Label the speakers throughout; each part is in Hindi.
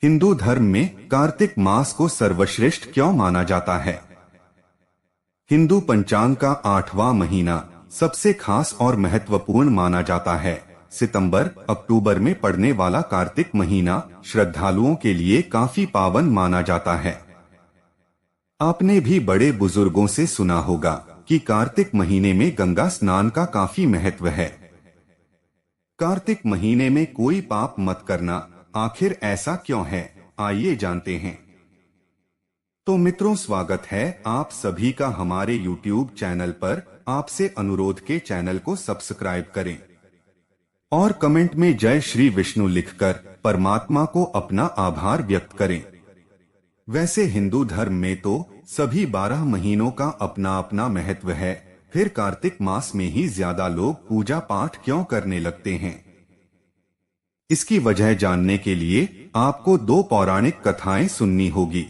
Speaker 1: हिंदू धर्म में कार्तिक मास को सर्वश्रेष्ठ क्यों माना जाता है? हिंदू पंचांग का 8वां महीना सबसे खास और महत्वपूर्ण माना जाता है। सितंबर अक्टूबर में पड़ने वाला कार्तिक महीना श्रद्धालुओं के लिए काफी पावन माना जाता है। आपने भी बड़े बुजुर्गों से सुना होगा कि कार्तिक महीने में गंगा स्नान का काफी महत्व है। कार्तिक महीने में कोई पाप मत करना, आखिर ऐसा क्यों है, आइए जानते हैं। तो मित्रों, स्वागत है आप सभी का हमारे YouTube चैनल पर। आपसे अनुरोध के चैनल को सब्सक्राइब करें और कमेंट में जय श्री विष्णु लिखकर परमात्मा को अपना आभार व्यक्त करें। वैसे हिंदू धर्म में तो सभी 12 महीनों का अपना अपना महत्व है, फिर कार्तिक मास में ही ज्यादा लोग पूजा पाठ क्यों करने लगते हैं? इसकी वजह जानने के लिए आपको 2 पौराणिक कथाएं सुननी होगी,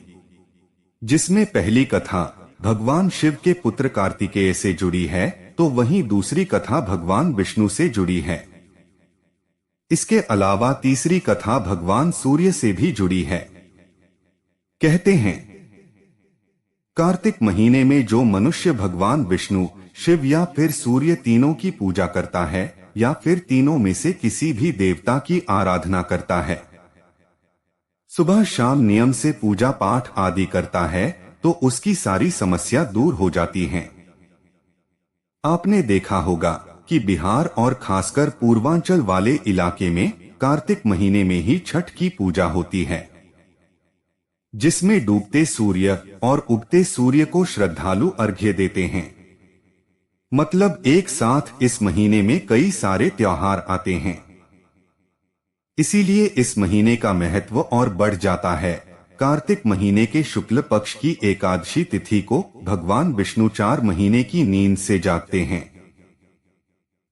Speaker 1: जिसमें पहली कथा भगवान शिव के पुत्र कार्तिकेय से जुड़ी है, तो वहीं दूसरी कथा भगवान विष्णु से जुड़ी है। इसके अलावा तीसरी कथा भगवान सूर्य से भी जुड़ी है। कहते हैं, कार्तिक महीने में जो मनुष्य भगवान विष्णु, शिव या फिर सूर्य तीनों की पूजा करता है या फिर तीनों में से किसी भी देवता की आराधना करता है, सुबह शाम नियम से पूजा पाठ आदि करता है, तो उसकी सारी समस्या दूर हो जाती हैं। आपने देखा होगा कि बिहार और खासकर पूर्वांचल वाले इलाके में कार्तिक महीने में ही छठ की पूजा होती है, जिसमें डूबते सूर्य और उगते सूर्य को श्रद्धालु अर्घ्य देते हैं। मतलब एक साथ इस महीने में कई सारे त्योहार आते हैं, इसीलिए इस महीने का महत्व और बढ़ जाता है। कार्तिक महीने के शुक्ल पक्ष की एकादशी तिथि को भगवान विष्णु 4 महीने की नींद से जागते हैं,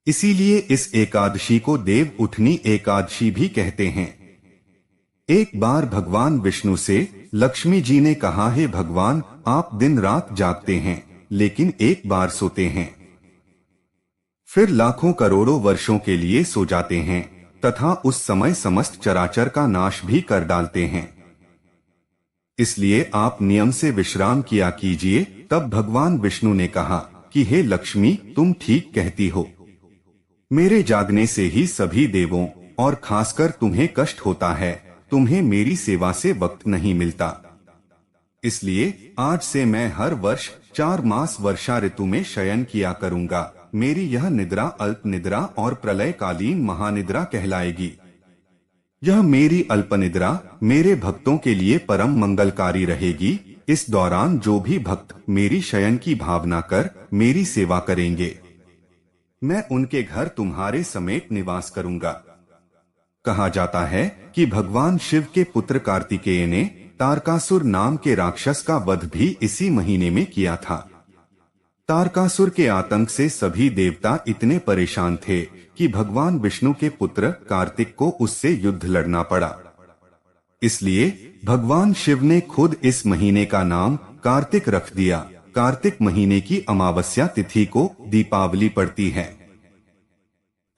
Speaker 1: इसीलिए इस एकादशी को देव उठनी एकादशी भी कहते हैं। एक बार भगवान विष्णु से लक्ष्मी जी ने कहा, हे भगवान, आप दिन रात जागते हैं लेकिन एक बार सोते हैं, फिर लाखों करोड़ों वर्षों के लिए सो जाते हैं तथा उस समय समस्त चराचर का नाश भी कर डालते हैं। इसलिए आप नियम से विश्राम किया कीजिए। तब भगवान विष्णु ने कहा कि हे लक्ष्मी, तुम ठीक कहती हो, मेरे जागने से ही सभी देवों और खासकर तुम्हें कष्ट होता है, तुम्हें मेरी सेवा से वक्त नहीं मिलता। इसलिए आज से मैं हर वर्ष 4 मास वर्षा ऋतु में शयन किया करूंगा। मेरी यह निद्रा अल्प निद्रा और प्रलयकालीन महानिद्रा कहलाएगी। यह मेरी अल्प निद्रा मेरे भक्तों के लिए परम मंगलकारी रहेगी। इस दौरान जो भी भक्त मेरी शयन की भावना कर मेरी सेवा करेंगे, मैं उनके घर तुम्हारे समेत निवास करूंगा। कहा जाता है कि भगवान शिव के पुत्र कार्तिकेय ने तारकासुर नाम के राक्षस का वध भी इसी महीने में किया था। तारकासुर के आतंक से सभी देवता इतने परेशान थे कि भगवान विष्णु के पुत्र कार्तिक को उससे युद्ध लड़ना पड़ा। इसलिए भगवान शिव ने खुद इस महीने का नाम कार्तिक रख दिया। कार्तिक महीने की अमावस्या तिथि को दीपावली पड़ती है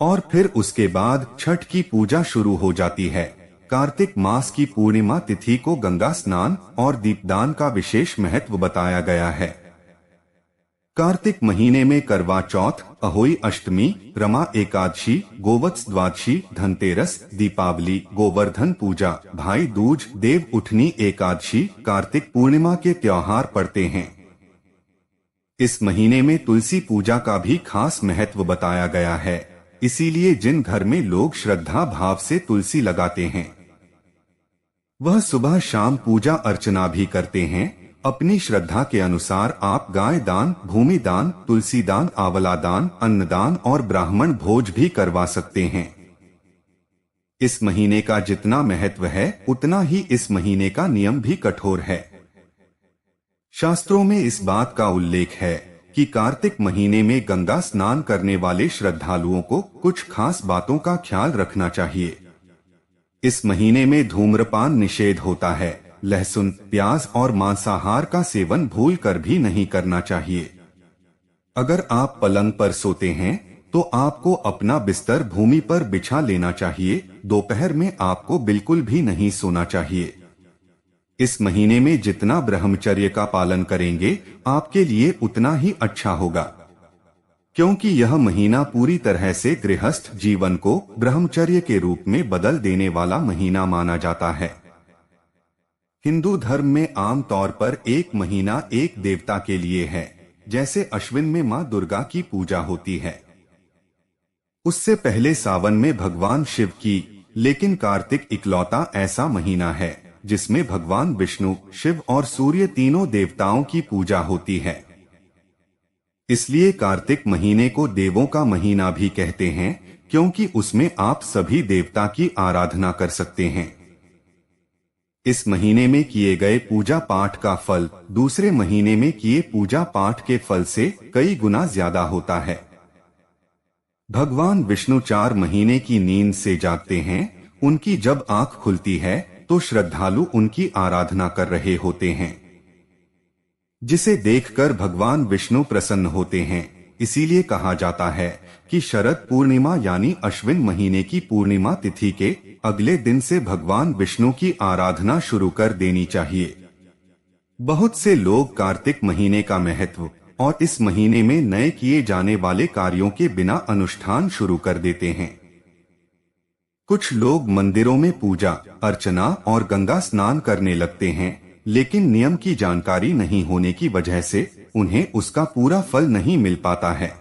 Speaker 1: और फिर उसके बाद छठ की पूजा शुरू हो जाती है। कार्तिक मास की पूर्णिमा तिथि को गंगा स्नान और दीपदान का विशेष महत्व बताया गया है। कार्तिक महीने में करवा चौथ, अहोई अष्टमी, रमा एकादशी, गोवत्स द्वादशी, धनतेरस, दीपावली, गोवर्धन पूजा, भाई दूज, देव उठनी एकादशी, कार्तिक पूर्णिमा के त्योहार पड़ते हैं। इस महीने में तुलसी पूजा का भी खास महत्व बताया गया है, इसीलिए जिन घर में लोग श्रद्धा भाव से तुलसी लगाते हैं, वह सुबह शाम पूजा अर्चना भी करते हैं। अपनी श्रद्धा के अनुसार आप गाय दान, भूमि दान, तुलसी दान, आंवला दान, अन्नदान और ब्राह्मण भोज भी करवा सकते हैं। इस महीने का जितना महत्व है उतना ही इस महीने का नियम भी कठोर है। शास्त्रों में इस बात का उल्लेख है कि कार्तिक महीने में गंगा स्नान करने वाले श्रद्धालुओं को कुछ खास बातों का ख्याल रखना चाहिए। इस महीने में धूम्रपान निषेध होता है। लहसुन, प्याज और मांसाहार का सेवन भूल कर भी नहीं करना चाहिए। अगर आप पलंग पर सोते हैं तो आपको अपना बिस्तर भूमि पर बिछा लेना चाहिए। दोपहर में आपको बिल्कुल भी नहीं सोना चाहिए। इस महीने में जितना ब्रह्मचर्य का पालन करेंगे आपके लिए उतना ही अच्छा होगा, क्योंकि यह महीना पूरी तरह से गृहस्थ जीवन को ब्रह्मचर्य के रूप में बदल देने वाला महीना माना जाता है। हिंदू धर्म में आम तौर पर एक महीना एक देवता के लिए है। जैसे अश्विन में मां दुर्गा की पूजा होती है, उससे पहले सावन में भगवान शिव की, लेकिन कार्तिक इकलौता ऐसा महीना है जिसमें भगवान विष्णु, शिव और सूर्य तीनों देवताओं की पूजा होती है। इसलिए कार्तिक महीने को देवों का महीना भी कहते हैं, क्योंकि उसमें आप सभी देवता की आराधना कर सकते हैं। इस महीने में किए गए पूजा पाठ का फल दूसरे महीने में किए पूजा पाठ के फल से कई गुना ज्यादा होता है। भगवान विष्णु 4 महीने की नींद से जागते हैं। उनकी जब आंख खुलती है तो श्रद्धालु उनकी आराधना कर रहे होते हैं, जिसे देखकर भगवान विष्णु प्रसन्न होते हैं। इसीलिए कहा जाता है कि शरद पूर्णिमा यानी अश्विन महीने की पूर्णिमा तिथि के अगले दिन से भगवान विष्णु की आराधना शुरू कर देनी चाहिए। बहुत से लोग कार्तिक महीने का महत्व और इस महीने में नए किए जाने वाले कार्यों के बिना अनुष्ठान शुरू कर देते हैं। कुछ लोग मंदिरों में पूजा अर्चना और गंगा स्नान करने लगते हैं, लेकिन नियम की जानकारी नहीं होने की वजह से उन्हें उसका पूरा फल नहीं मिल पाता है।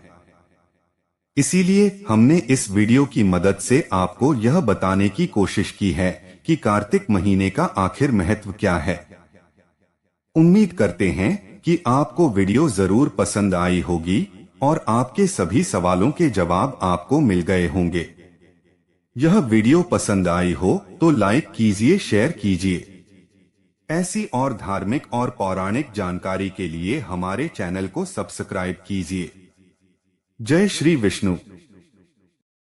Speaker 1: इसीलिए हमने इस वीडियो की मदद से आपको यह बताने की कोशिश की है कि कार्तिक महीने का आखिर महत्व क्या है। उम्मीद करते हैं कि आपको वीडियो जरूर पसंद आई होगी और आपके सभी सवालों के जवाब आपको मिल गए होंगे। यह वीडियो पसंद आई हो तो लाइक कीजिए, शेयर कीजिए। ऐसी और धार्मिक और पौराणिक जानकारी के लिए हमारे चैनल को सब्सक्राइब कीजिए। जय श्री विष्णु।